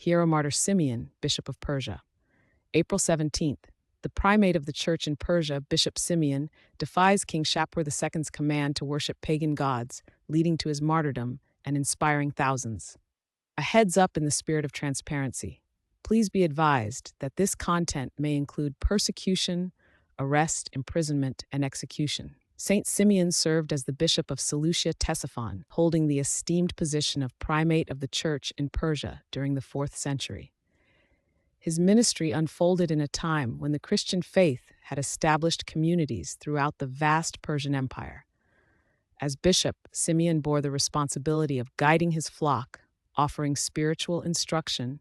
Hieromartyr Simeon, Bishop of Persia. April 17th, the primate of the church in Persia, Bishop Simeon, defies King Shapur II's command to worship pagan gods, leading to his martyrdom and inspiring thousands. A heads up in the spirit of transparency. Please be advised that this content may include persecution, arrest, imprisonment, and execution. Saint Simeon served as the bishop of Seleucia Ctesiphon, holding the esteemed position of primate of the church in Persia during the 4th century. His ministry unfolded in a time when the Christian faith had established communities throughout the vast Persian Empire. As bishop, Simeon bore the responsibility of guiding his flock, offering spiritual instruction,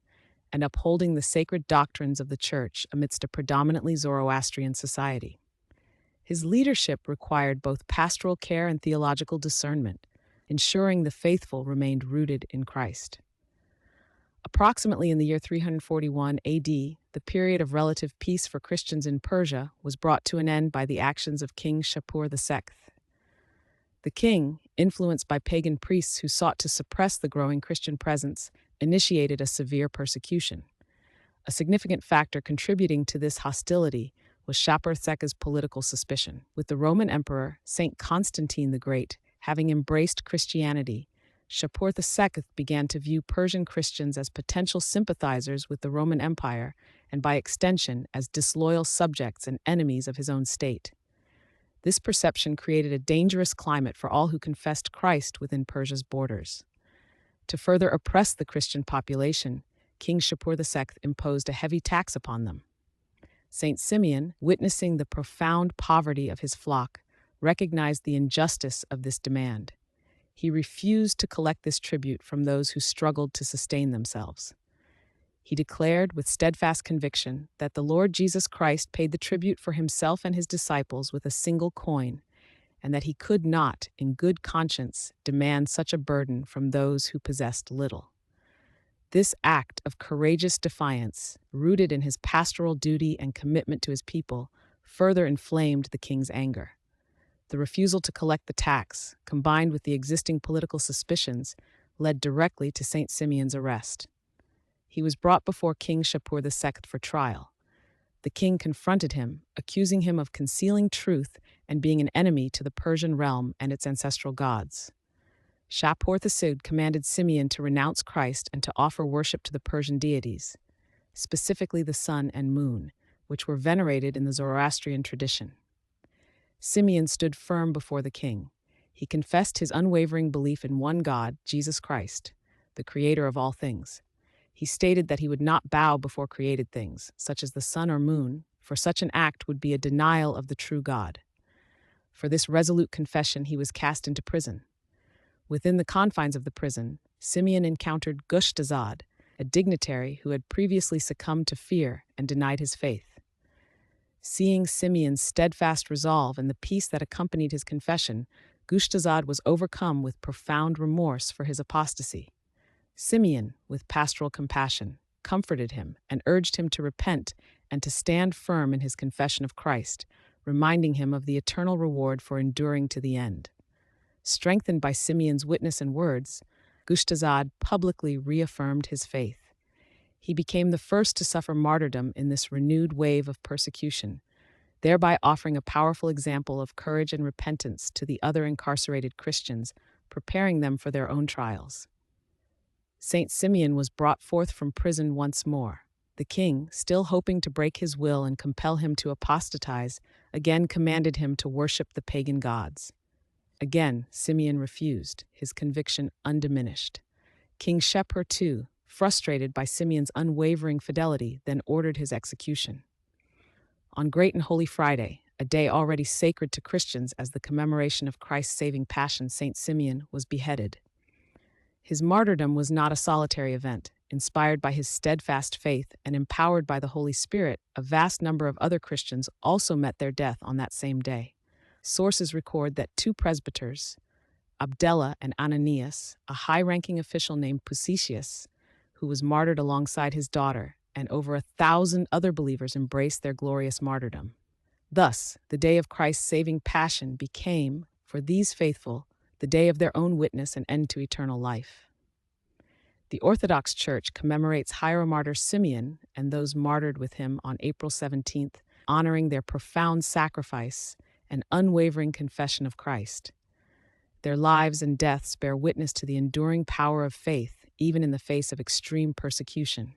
and upholding the sacred doctrines of the church amidst a predominantly Zoroastrian society. His leadership required both pastoral care and theological discernment, ensuring the faithful remained rooted in Christ. Approximately in the year 341 AD, the period of relative peace for Christians in Persia was brought to an end by the actions of King Shapur II. The king, influenced by pagan priests who sought to suppress the growing Christian presence, initiated a severe persecution. A significant factor contributing to this hostility was Shapur II's political suspicion. With the Roman Emperor, Saint Constantine the Great, having embraced Christianity, Shapur II began to view Persian Christians as potential sympathizers with the Roman Empire and, by extension, as disloyal subjects and enemies of his own state. This perception created a dangerous climate for all who confessed Christ within Persia's borders. To further oppress the Christian population, King Shapur II imposed a heavy tax upon them. Saint Simeon, witnessing the profound poverty of his flock, recognized the injustice of this demand. He refused to collect this tribute from those who struggled to sustain themselves. He declared with steadfast conviction that the Lord Jesus Christ paid the tribute for himself and his disciples with a single coin, and that he could not, in good conscience, demand such a burden from those who possessed little. This act of courageous defiance, rooted in his pastoral duty and commitment to his people, further inflamed the king's anger. The refusal to collect the tax, combined with the existing political suspicions, led directly to Saint Simeon's arrest. He was brought before King Shapur II for trial. The king confronted him, accusing him of concealing truth and being an enemy to the Persian realm and its ancestral gods. Shapur II commanded Simeon to renounce Christ and to offer worship to the Persian deities, specifically the sun and moon, which were venerated in the Zoroastrian tradition. Simeon stood firm before the king. He confessed his unwavering belief in one God, Jesus Christ, the creator of all things. He stated that he would not bow before created things, such as the sun or moon, for such an act would be a denial of the true God. For this resolute confession, he was cast into prison. Within the confines of the prison, Simeon encountered Gushtazad, a dignitary who had previously succumbed to fear and denied his faith. Seeing Simeon's steadfast resolve and the peace that accompanied his confession, Gushtazad was overcome with profound remorse for his apostasy. Simeon, with pastoral compassion, comforted him and urged him to repent and to stand firm in his confession of Christ, reminding him of the eternal reward for enduring to the end. Strengthened by Simeon's witness and words, Gushtazad publicly reaffirmed his faith. He became the first to suffer martyrdom in this renewed wave of persecution, thereby offering a powerful example of courage and repentance to the other incarcerated Christians, preparing them for their own trials. Saint Simeon was brought forth from prison once more. The king, still hoping to break his will and compel him to apostatize, again commanded him to worship the pagan gods. Again, Simeon refused, his conviction undiminished. King Shapur II, frustrated by Simeon's unwavering fidelity, then ordered his execution. On Great and Holy Friday, a day already sacred to Christians as the commemoration of Christ's saving passion, Saint Simeon was beheaded. His martyrdom was not a solitary event. Inspired by his steadfast faith and empowered by the Holy Spirit, a vast number of other Christians also met their death on that same day. Sources record that 2 presbyters, Abdallah and Ananias, a high-ranking official named Pusicius, who was martyred alongside his daughter, and over 1,000 other believers embraced their glorious martyrdom. Thus, the day of Christ's saving passion became, for these faithful, the day of their own witness and end to eternal life. The Orthodox Church commemorates Hieromartyr Simeon and those martyred with him on April 17th, honoring their profound sacrifice and unwavering confession of Christ. Their lives and deaths bear witness to the enduring power of faith, even in the face of extreme persecution.